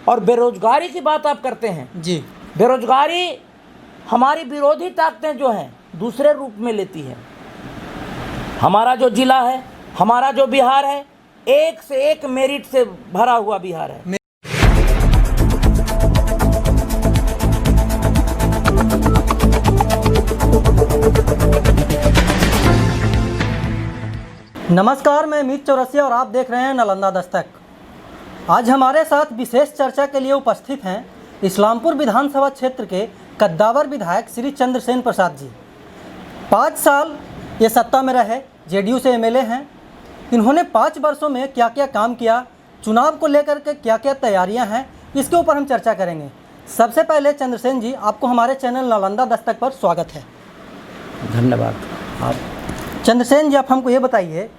और बेरोजगारी की बात आप करते हैं जी। बेरोजगारी हमारी विरोधी ताकतें जो हैं दूसरे रूप में लेती है। हमारा जो जिला है, हमारा जो बिहार है, एक से एक मेरिट से भरा हुआ बिहार है। नमस्कार, मैं अमित चौरसिया और आप देख रहे हैं नालंदा दस्तक। आज हमारे साथ विशेष चर्चा के लिए उपस्थित हैं इस्लामपुर विधानसभा क्षेत्र के कद्दावर विधायक श्री चंद्रसेन प्रसाद जी। 5 साल ये सत्ता में रहे, जेडीयू से एमएलए हैं। इन्होंने 5 वर्षों में क्या क्या काम किया, चुनाव को लेकर के क्या क्या तैयारियां हैं, इसके ऊपर हम चर्चा करेंगे। सबसे पहले चंद्रसेन जी, आपको हमारे चैनल नालंदा दस्तक पर स्वागत है। धन्यवाद। आप चंद्रसेन जी, आप हमको ये बताइए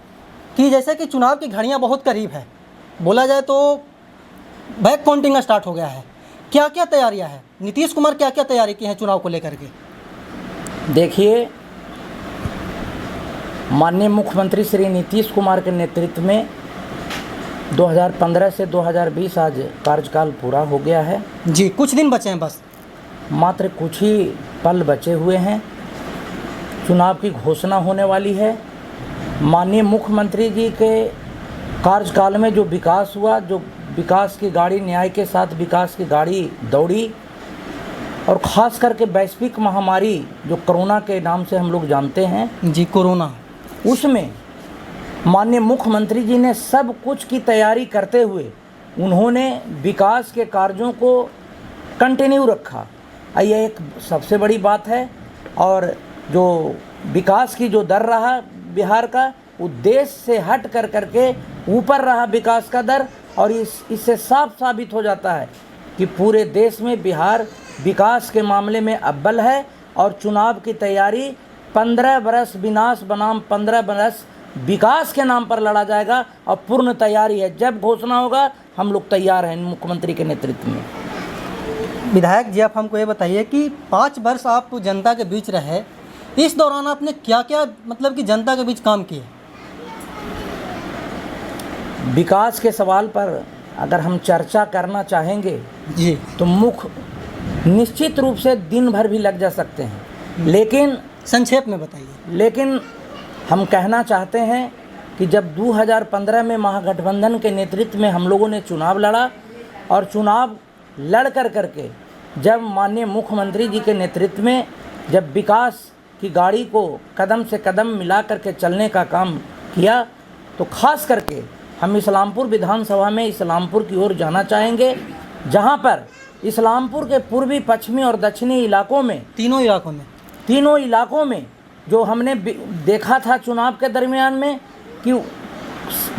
कि जैसे कि चुनाव की घड़ियां बहुत करीब है, बोला जाए तो बैक काउंटिंग स्टार्ट हो गया है, क्या क्या तैयारियां हैं? नीतीश कुमार क्या क्या तैयारी की है चुनाव को लेकर के? देखिए, माननीय मुख्यमंत्री श्री नीतीश कुमार के नेतृत्व में 2015 से 2020 आज कार्यकाल पूरा हो गया है। जी, कुछ दिन बचे हैं, बस मात्र कुछ ही पल बचे हुए हैं। चुनाव की घोषणा होने वाली है। माननीय मुख्यमंत्री जी के कार्यकाल में जो विकास हुआ, जो विकास की गाड़ी, न्याय के साथ विकास की गाड़ी दौड़ी, और ख़ास करके वैश्विक महामारी जो कोरोना के नाम से हम लोग जानते हैं जी, कोरोना, उसमें माननीय मुख्यमंत्री जी ने सब कुछ की तैयारी करते हुए उन्होंने विकास के कार्यों को कंटिन्यू रखा। ये एक सबसे बड़ी बात है। और जो विकास की जो दर रहा बिहार का, वो देश से हट कर करके ऊपर रहा विकास का दर। और इससे साफ साबित हो जाता है कि पूरे देश में बिहार विकास के मामले में अव्वल है। और चुनाव की तैयारी 15 बरस विनाश बनाम 15 बरस विकास के नाम पर लड़ा जाएगा और पूर्ण तैयारी है। जब घोषणा होगा हम लोग तैयार हैं मुख्यमंत्री के नेतृत्व में। विधायक जी, आप हमको ये बताइए कि 5 वर्ष आप जनता के बीच रहे, इस दौरान आपने क्या क्या मतलब कि जनता के बीच काम किए? विकास के सवाल पर अगर हम चर्चा करना चाहेंगे जी, तो निश्चित रूप से दिन भर भी लग जा सकते हैं, लेकिन संक्षेप में बताइए। लेकिन हम कहना चाहते हैं कि जब 2015 में महागठबंधन के नेतृत्व में हम लोगों ने चुनाव लड़ा, और चुनाव लड़ कर करके जब माननीय मुख्यमंत्री जी के नेतृत्व में जब विकास की गाड़ी को कदम से कदम मिला करके चलने का काम किया, तो ख़ास करके हम इस्लामपुर विधानसभा में इस्लामपुर की ओर जाना चाहेंगे, जहां पर इस्लामपुर के पूर्वी, पश्चिमी और दक्षिणी इलाकों में, तीनों इलाकों में जो हमने देखा था चुनाव के दरमियान में कि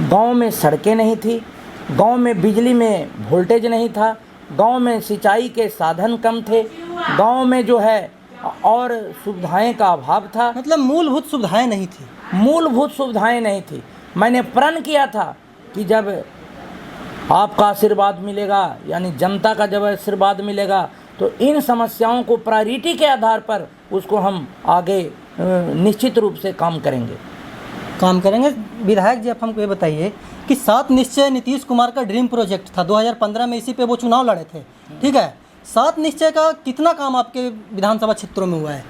गांव में सड़कें नहीं थी, गांव में बिजली में वोल्टेज नहीं था, गांव में सिंचाई के साधन कम थे, गांव में जो है और सुविधाएं का अभाव था। मतलब मूलभूत सुविधाएं नहीं थी। मैंने प्रण किया था कि जब आपका आशीर्वाद मिलेगा, यानी जनता का जब आशीर्वाद मिलेगा, तो इन समस्याओं को प्रायोरिटी के आधार पर उसको हम आगे निश्चित रूप से काम करेंगे। विधायक जी, आप हमको ये बताइए कि 7 निश्चय नीतीश कुमार का ड्रीम प्रोजेक्ट था 2015 में, इसी पे वो चुनाव लड़े थे, ठीक है? 7 निश्चय का कितना काम आपके विधानसभा क्षेत्रों में हुआ है?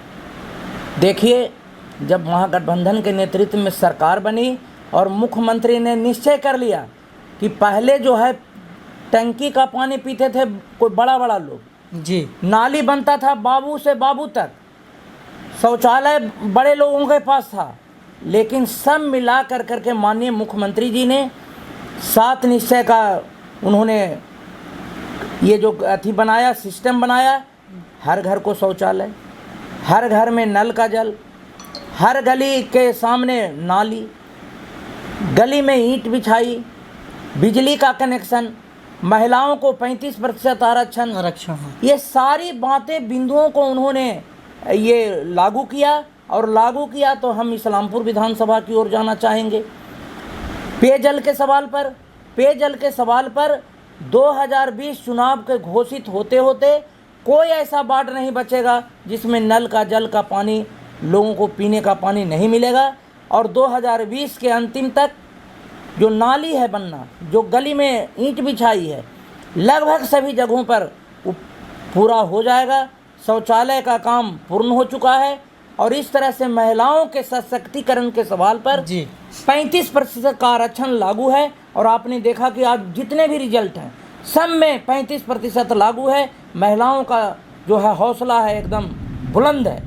देखिए, जब महागठबंधन के नेतृत्व में सरकार बनी और मुख्यमंत्री ने निश्चय कर लिया कि पहले जो है टंकी का पानी पीते थे कोई बड़ा लोग जी, नाली बनता था बाबू से बाबू तक, शौचालय बड़े लोगों के पास था, लेकिन सब मिला कर करके माननीय मुख्यमंत्री जी ने 7 निश्चय का उन्होंने ये जो बनाया, सिस्टम बनाया। हर घर को शौचालय, हर घर में नल का जल, हर गली के सामने नाली, गली में ईंट बिछाई, बिजली का कनेक्शन, महिलाओं को 35% आरक्षण। ये सारी बातें, बिंदुओं को उन्होंने ये लागू किया। और लागू किया तो हम इस्लामपुर विधानसभा की ओर जाना चाहेंगे। पेयजल के सवाल पर 2020 चुनाव के घोषित होते होते कोई ऐसा वार्ड नहीं बचेगा जिसमें नल का जल का पानी, लोगों को पीने का पानी नहीं मिलेगा। और 2020 के अंतिम तक जो नाली है बनना, जो गली में ईंट बिछाई है, लगभग सभी जगहों पर पूरा हो जाएगा। शौचालय का काम पूर्ण हो चुका है और इस तरह से महिलाओं के सशक्तिकरण के सवाल पर जी 35% का आरक्षण लागू है। और आपने देखा कि आज जितने भी रिजल्ट हैं सब में 35% लागू है। महिलाओं का जो है हौसला है एकदम बुलंद है।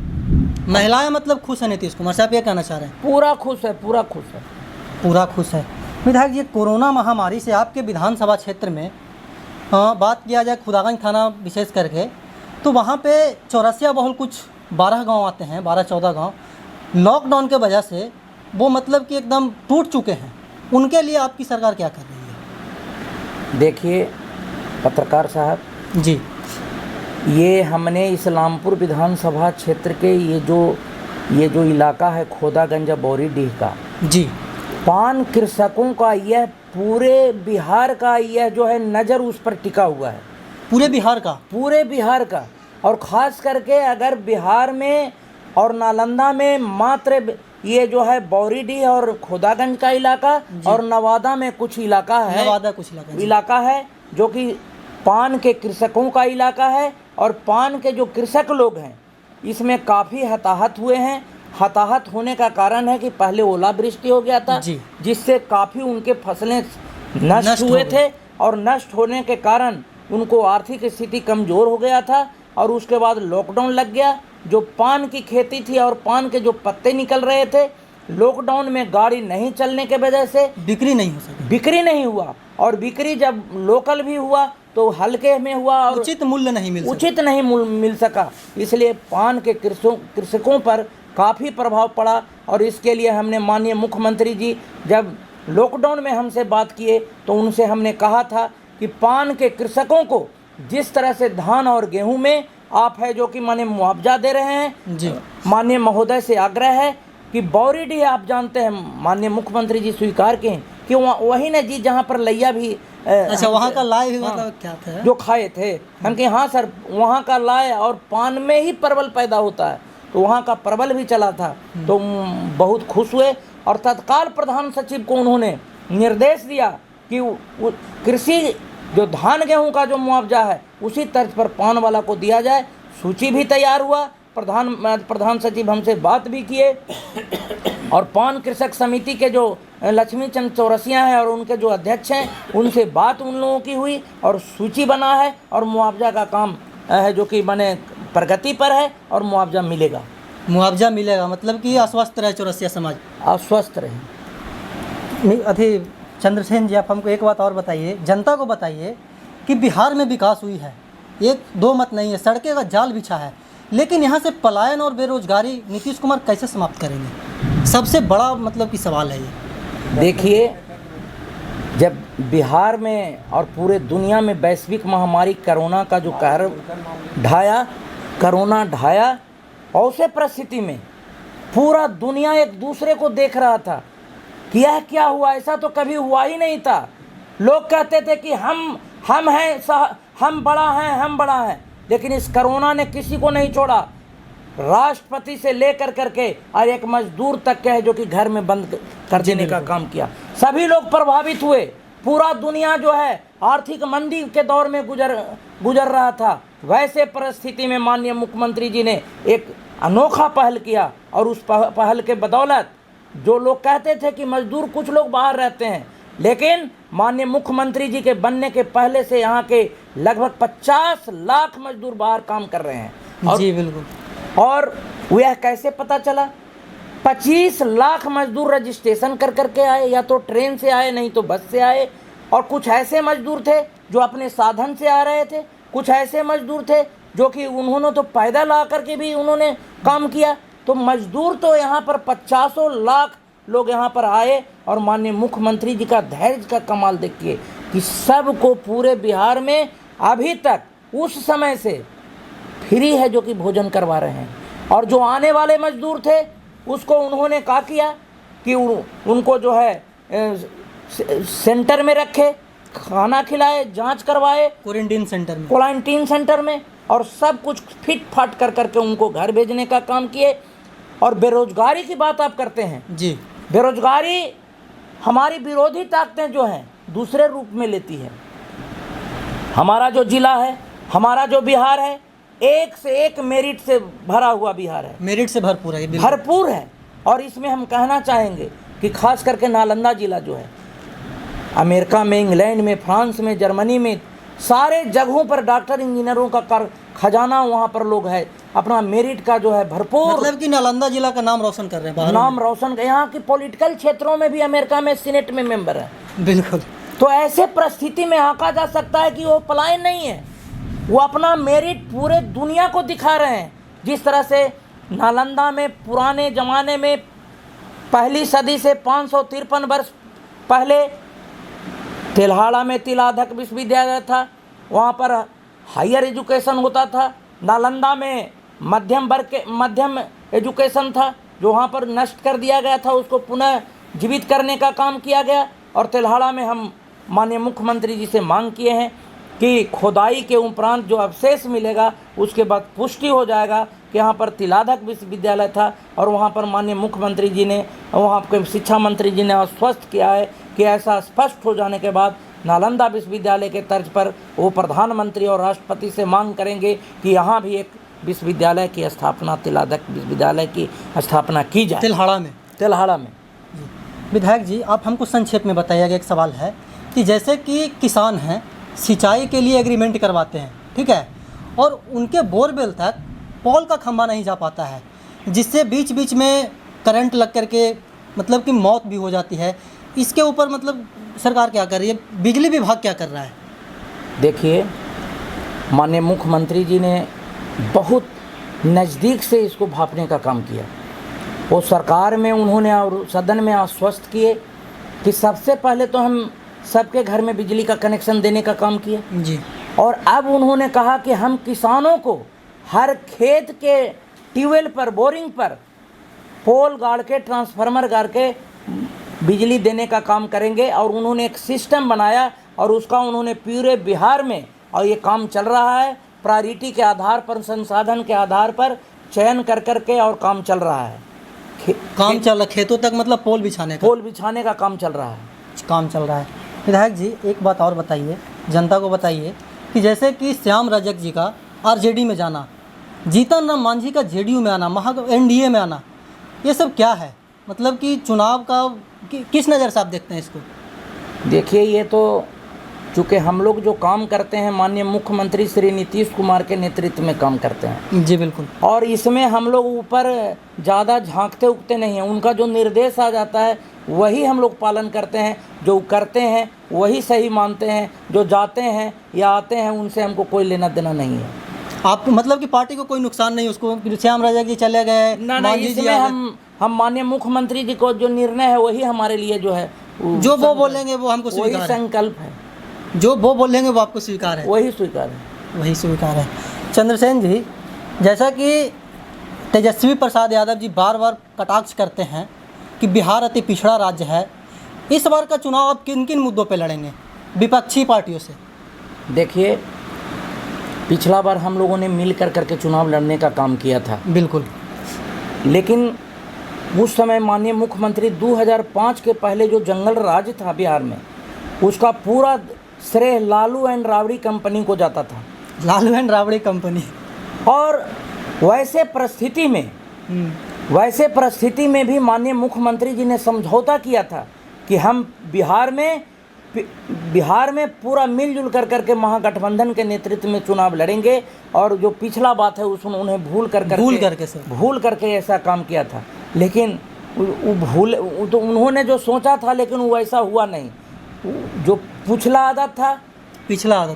महिलाएं मतलब खुश है नीतीश कुमार से, आप ये कहना चाह रहे हैं? पूरा खुश है, पूरा खुश है। पूरा खुश है। विधायक जी, कोरोना महामारी से आपके विधानसभा क्षेत्र में बात किया जाए खुदागंज थाना विशेष करके, तो वहाँ पे चौरसिया बहुल कुछ 12 गांव आते हैं, 12-14 गांव लॉकडाउन के वजह से वो मतलब कि एकदम टूट चुके हैं। उनके लिए आपकी सरकार क्या कर रही है? देखिए पत्रकार साहब जी, ये हमने इस्लामपुर विधानसभा क्षेत्र के ये जो इलाका है खोदागंज बोरीडीह का, जी, पान कृषकों का यह पूरे बिहार का यह जो है नज़र उस पर टिका हुआ है। पूरे बिहार का? पूरे बिहार का। और ख़ास करके अगर बिहार में और नालंदा में मात्र ये जो है बोरीडीह और खोदागंज का इलाका और नवादा में कुछ इलाका है, नवादा कुछ इलाका है जो कि पान के कृषकों का इलाका है। और पान के जो कृषक लोग हैं इसमें काफ़ी हताहत हुए हैं। हताहत होने का कारण है कि पहले ओलावृष्टि हो गया था जिससे काफ़ी उनके फसलें नष्ट हुए थे और नष्ट होने के कारण उनको आर्थिक स्थिति कमज़ोर हो गया था। और उसके बाद लॉकडाउन लग गया। जो पान की खेती थी और पान के जो पत्ते निकल रहे थे, लॉकडाउन में गाड़ी नहीं चलने के वजह से बिक्री नहीं हो सकी, बिक्री नहीं हुआ। और बिक्री जब लोकल भी हुआ तो हल्के में हुआ और उचित मूल्य नहीं मिल सका। इसलिए पान के कृषकों पर काफ़ी प्रभाव पड़ा। और इसके लिए हमने माननीय मुख्यमंत्री जी जब लॉकडाउन में हमसे बात किए तो उनसे हमने कहा था कि पान के कृषकों को जिस तरह से धान और गेहूं में आप है जो कि माने मुआवजा दे रहे हैं जी, माननीय महोदय से आग्रह है कि बोरीडीह आप जानते हैं माननीय मुख्यमंत्री जी स्वीकार के हैं कि वही ने जी जहाँ पर लैया भी अच्छा वहाँ का लाए भी मतलब क्या था जो खाए थे। हम कहे हाँ सर, वहाँ का लाए और पान में ही परवल पैदा होता है तो वहाँ का परवल भी चला था। तो बहुत खुश हुए और तत्काल प्रधान सचिव को उन्होंने निर्देश दिया कि कृषि जो धान गेहूं का जो मुआवजा है उसी तर्ज पर पान वाला को दिया जाए। सूची भी तैयार हुआ। प्रधान सचिव हमसे बात भी किए और पान कृषक समिति के जो लक्ष्मी चंद चौरसिया हैं और उनके जो अध्यक्ष हैं उनसे बात उन लोगों की हुई और सूची बना है और मुआवजा का काम है जो कि माने प्रगति पर है और मुआवजा मिलेगा। मुआवजा मिलेगा मतलब कि आश्वस्त रहे चौरसिया समाज, आश्वस्त रहे। अभी चंद्रसेन जी आप हमको एक बात और बताइए, जनता को बताइए कि बिहार में विकास हुई है, एक दो मत नहीं है, सड़कें का जाल बिछा है, लेकिन यहाँ से पलायन और बेरोजगारी नीतीश कुमार कैसे समाप्त करेंगे? सबसे बड़ा मतलब कि सवाल है ये। देखिए जब बिहार में और पूरे दुनिया में वैश्विक महामारी कोरोना का जो कहर ढाया ऐसे परिस्थिति में पूरा दुनिया एक दूसरे को देख रहा था कि यह क्या हुआ, ऐसा तो कभी हुआ ही नहीं था। लोग कहते थे कि हम हैं, हम बड़ा हैं, लेकिन इस कोरोना ने किसी को नहीं छोड़ा। राष्ट्रपति से लेकर करके और एक मजदूर तक के है जो कि घर में बंद कर देने का काम किया। सभी लोग प्रभावित हुए। पूरा दुनिया जो है आर्थिक मंदी के दौर में गुजर रहा था। वैसे परिस्थिति में माननीय मुख्यमंत्री जी ने एक अनोखा पहल किया और उस पहल के बदौलत जो लोग कहते थे कि मजदूर कुछ लोग बाहर रहते हैं, लेकिन माननीय मुख्यमंत्री जी के बनने के पहले से यहाँ के लगभग 50 लाख मजदूर बाहर काम कर रहे हैं। जी बिल्कुल। और यह कैसे पता चला? 25 लाख मजदूर रजिस्ट्रेशन कर के आए, या तो ट्रेन से आए नहीं तो बस से आए। और कुछ ऐसे मजदूर थे जो अपने साधन से आ रहे थे, कुछ ऐसे मजदूर थे जो कि उन्होंने तो पैदल आ करके भी उन्होंने काम किया। तो मजदूर तो यहाँ पर 50 लाख लोग यहाँ पर आए और माननीय मुख्यमंत्री जी का धैर्य का कमाल देखिए कि सबको पूरे बिहार में अभी तक उस समय से फ्री है जो कि भोजन करवा रहे हैं। और जो आने वाले मजदूर थे उसको उन्होंने क्या किया कि उनको जो है सेंटर में रखे, खाना खिलाए, जांच करवाए क्वारंटीन सेंटर में और सब कुछ फिट फाट कर करके उनको घर भेजने का काम किए। और बेरोजगारी की बात आप करते हैं जी, बेरोजगारी हमारी विरोधी ताकतें जो हैं दूसरे रूप में लेती है। हमारा जो जिला है, हमारा जो बिहार है, एक से एक मेरिट से भरा हुआ बिहार है, मेरिट से भरपूर है, ये बिल्कुल। भरपूर है। और इसमें हम कहना चाहेंगे कि खास करके नालंदा जिला जो है, अमेरिका में, इंग्लैंड में, फ्रांस में, जर्मनी में, सारे जगहों पर डॉक्टर इंजीनियरों का खजाना वहाँ पर लोग है, अपना मेरिट का जो है भरपूर, मतलब कि नालंदा जिला का नाम रोशन कर रहे हैं बाहर नाम रोशन। यहाँ की पॉलिटिकल क्षेत्रों में भी अमेरिका में सीनेट में मेंबर है। बिल्कुल। तो ऐसे परिस्थिति में आंका जा सकता है कि वो पलायन नहीं है, वो अपना मेरिट पूरे दुनिया को दिखा रहे हैं। जिस तरह से नालंदा में पुराने ज़माने में पहली सदी से 553 वर्ष पहले तेल्हाड़ा में तिलाधक विश्वविद्यालय था, वहाँ पर हायर एजुकेशन होता था। नालंदा में मध्यम एजुकेशन था, जो वहाँ पर नष्ट कर दिया गया था, उसको पुनः जीवित करने का काम किया गया। और तेल्हाड़ा में हम माननीय मुख्यमंत्री जी से मांग किए हैं कि खोदाई के उपरांत जो अवशेष मिलेगा उसके बाद पुष्टि हो जाएगा कि यहाँ पर तिलाधक विश्वविद्यालय था। और वहाँ पर माननीय मुख्यमंत्री जी ने, वहाँ के शिक्षा मंत्री जी ने आश्वस्त किया है कि ऐसा स्पष्ट हो जाने के बाद नालंदा विश्वविद्यालय के तर्ज पर वो प्रधानमंत्री और राष्ट्रपति से मांग करेंगे कि यहाँ भी एक विश्वविद्यालय की स्थापना, तिलाधक विश्वविद्यालय की स्थापना की जाए तेल्हाड़ा में। विधायक जी, आप हमको संक्षेप में बताइएगा। एक सवाल है कि जैसे कि किसान हैं, सिंचाई के लिए एग्रीमेंट करवाते हैं, ठीक है, और उनके बोरवेल तक पोल का खंभा नहीं जा पाता है, जिससे बीच बीच में करंट लग करके मतलब कि मौत भी हो जाती है। इसके ऊपर मतलब सरकार क्या कर रही है, बिजली विभाग क्या कर रहा है? देखिए, माननीय मुख्यमंत्री जी ने बहुत नज़दीक से इसको भांपने का काम किया। वो सरकार में उन्होंने और सदन में आश्वस्त किए कि सबसे पहले तो हम सबके घर में बिजली का कनेक्शन देने का काम किया जी। और अब उन्होंने कहा कि हम किसानों को हर खेत के ट्यूबवेल पर, बोरिंग पर पोल गाड़ के, ट्रांसफार्मर गाड़ के बिजली देने का काम करेंगे। और उन्होंने एक सिस्टम बनाया और उसका उन्होंने पूरे बिहार में, और ये काम चल रहा है, प्रायोरिटी के आधार पर, संसाधन के आधार पर चयन कर करके और काम चल रहा है। खेतों तक मतलब पोल बिछाने का काम चल रहा है। विधायक जी, एक बात और बताइए, जनता को बताइए कि जैसे कि श्याम रजक जी का आरजेडी में जाना, जीतन राम मांझी का जेडीयू में आना, एनडीए में आना, ये सब क्या है? मतलब कि चुनाव का किस नज़र से आप देखते हैं इसको? देखिए, ये तो चूँकि हम लोग जो काम करते हैं माननीय मुख्यमंत्री श्री नीतीश कुमार के नेतृत्व में काम करते हैं। जी बिल्कुल। और इसमें हम लोग ऊपर ज़्यादा झांकते उगते नहीं हैं। उनका जो निर्देश आ जाता है वही हम लोग पालन करते हैं, जो करते हैं वही सही मानते हैं। जो जाते हैं या आते हैं उनसे हमको कोई लेना देना नहीं है। आप मतलब कि पार्टी को कोई नुकसान नहीं, उसको श्याम रजक जी चले गए, ना, इसमें हम माननीय मुख्यमंत्री जी को जो निर्णय है वही हमारे लिए जो है, जो वो बोलेंगे वो हमको स्वीकार है। संकल्प है, जो वो बोलेंगे वो आपको स्वीकार है, वही स्वीकार है। चंद्रसेन जी, जैसा कि तेजस्वी प्रसाद यादव जी बार बार कटाक्ष करते हैं कि बिहार अति पिछड़ा राज्य है, इस बार का चुनाव आप किन किन मुद्दों पे लड़ेंगे विपक्षी पार्टियों से? देखिए, पिछला बार हम लोगों ने मिल करके चुनाव लड़ने का काम किया था, बिल्कुल, लेकिन उस समय माननीय मुख्यमंत्री 2005 के पहले जो जंगल राज था बिहार में, उसका पूरा श्रेय लालू एंड राबड़ी कंपनी को जाता था। Lalu and Rabri company. और वैसे परिस्थिति में भी माननीय मुख्यमंत्री जी ने समझौता किया था कि हम बिहार में पूरा मिलजुल करके महागठबंधन के नेतृत्व में चुनाव लड़ेंगे। और जो पिछला बात है उसमें उन्हें भूल करके ऐसा काम किया था। लेकिन तो उन्होंने जो सोचा था, लेकिन वो ऐसा हुआ नहीं। जो पिछला आदत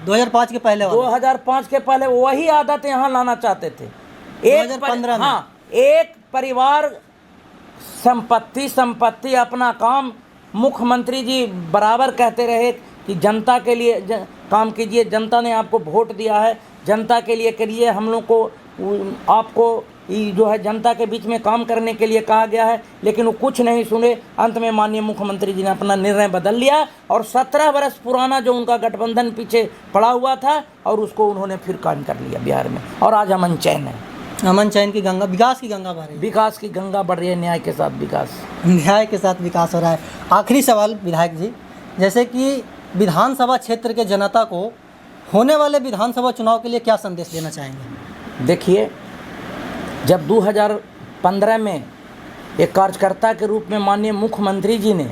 2005 के पहले वही आदत यहाँ लाना चाहते थे। 2015 में एक परिवार संपत्ति अपना काम, मुख्यमंत्री जी बराबर कहते रहे कि जनता के लिए काम कीजिए, जनता ने आपको वोट दिया है, जनता के लिए करिए, हम लोग को आपको जो है जनता के बीच में काम करने के लिए कहा गया है। लेकिन वो कुछ नहीं सुने। अंत में माननीय मुख्यमंत्री जी ने अपना निर्णय बदल लिया और 17 वर्ष पुराना जो उनका गठबंधन पीछे पड़ा हुआ था, और उसको उन्होंने फिर कायम कर लिया बिहार में। और आज अमन चैन है, अमन चैन की गंगा, विकास की गंगा बढ़ रही है, विकास की गंगा बढ़ रही है, न्याय के साथ विकास हो रहा है। आखिरी सवाल विधायक जी, जैसे कि विधानसभा क्षेत्र के जनता को होने वाले विधानसभा चुनाव के लिए क्या संदेश देना चाहेंगे? देखिए, जब 2015 में एक कार्यकर्ता के रूप में माननीय मुख्यमंत्री जी ने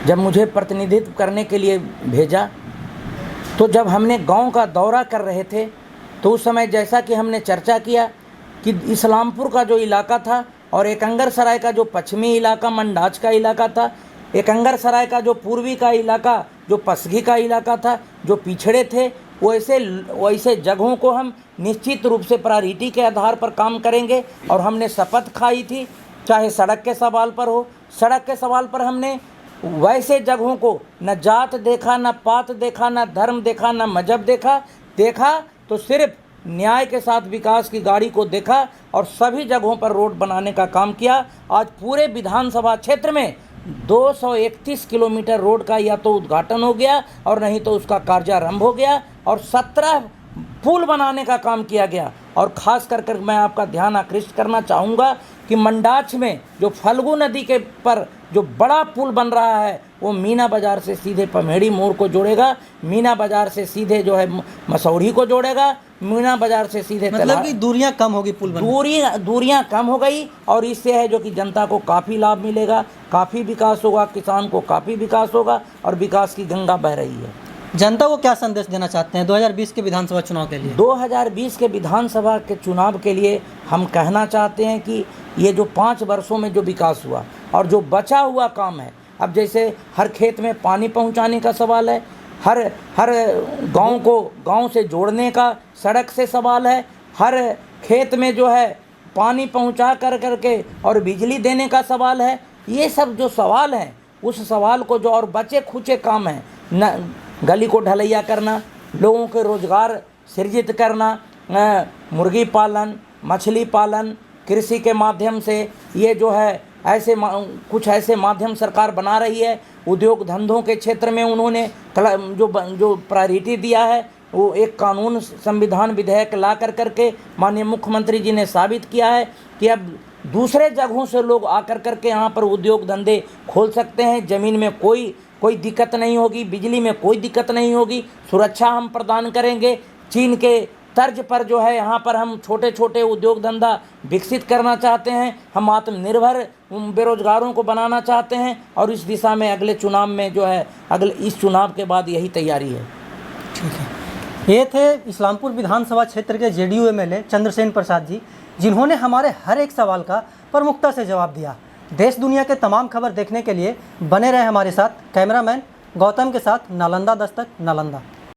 जब मुझे प्रतिनिधित्व करने के लिए भेजा, तो जब हमने गांव का दौरा कर रहे थे तो उस समय जैसा कि हमने चर्चा किया कि इस्लामपुर का जो इलाका था और एकंगर सराय का जो पश्चिमी इलाका मंडाच का इलाका था, एकंगर सराय का जो पूर्वी का इलाका जो पसगी का इलाका था, जो पिछड़े थे, वैसे जगहों को हम निश्चित रूप से प्रायोरिटी के आधार पर काम करेंगे। और हमने शपथ खाई थी, चाहे सड़क के सवाल पर हो, सड़क के सवाल पर हमने वैसे जगहों को न जात देखा, न पात देखा, न धर्म देखा, न मजहब देखा तो सिर्फ न्याय के साथ विकास की गाड़ी को देखा और सभी जगहों पर रोड बनाने का काम किया। आज पूरे विधानसभा क्षेत्र में 231 किलोमीटर रोड का या तो उद्घाटन हो गया और नहीं तो उसका कार्यारंभ हो गया और 17 पुल बनाने का काम किया गया। और ख़ास कर मैं आपका ध्यान आकृष्ट करना चाहूँगा कि मंडाच में जो फल्गु नदी के पर जो बड़ा पुल बन रहा है वो मीना बाज़ार से सीधे पमेड़ी मोड़ को जोड़ेगा, मीना बाज़ार से सीधे जो है मसौढ़ी को जोड़ेगा, मीना बाज़ार से सीधे मतलब कि दूरियां कम होगी, पुल दूरियां कम हो गई और इससे है जो कि जनता को काफ़ी लाभ मिलेगा, काफ़ी विकास होगा, किसान को काफ़ी विकास होगा और विकास की गंगा बह रही है। जनता को क्या संदेश देना चाहते हैं 2020 के विधानसभा चुनाव के लिए? 2020 के विधानसभा के चुनाव के लिए हम कहना चाहते हैं कि ये जो 5 वर्षों में जो विकास हुआ और जो बचा हुआ काम है, अब जैसे हर खेत में पानी पहुंचाने का सवाल है, हर गांव को गांव से जोड़ने का सड़क से सवाल है, हर खेत में जो है पानी पहुंचा करके और बिजली देने का सवाल है। ये सब जो सवाल हैं उस सवाल को जो और बचे खुचे काम हैं, न गली को ढलैया करना, लोगों के रोज़गार सृजित करना, मुर्गी पालन, मछली पालन, कृषि के माध्यम से ये जो है कुछ ऐसे माध्यम सरकार बना रही है। उद्योग धंधों के क्षेत्र में उन्होंने जो प्रायोरिटी दिया है वो एक कानून संविधान विधेयक ला करके माननीय मुख्यमंत्री जी ने साबित किया है कि अब दूसरे जगहों से लोग आकर करके यहाँ पर उद्योग धंधे खोल सकते हैं। ज़मीन में कोई दिक्कत नहीं होगी, बिजली में कोई दिक्कत नहीं होगी, सुरक्षा हम प्रदान करेंगे। चीन के तर्ज पर जो है यहाँ पर हम छोटे छोटे उद्योग धंधा विकसित करना चाहते हैं, हम आत्मनिर्भर बेरोजगारों को बनाना चाहते हैं और इस दिशा में अगले चुनाव में जो है इस चुनाव के बाद यही तैयारी है। ठीक है, ये थे इस्लामपुर विधानसभा क्षेत्र के जेडीयू एमएलए चंद्रसेन प्रसाद जी, जिन्होंने हमारे हर एक सवाल का प्रमुखता से जवाब दिया। देश दुनिया के तमाम खबर देखने के लिए बने रहे हमारे साथ। कैमरामैन गौतम के साथ नालंदा दस्तक, नालंदा।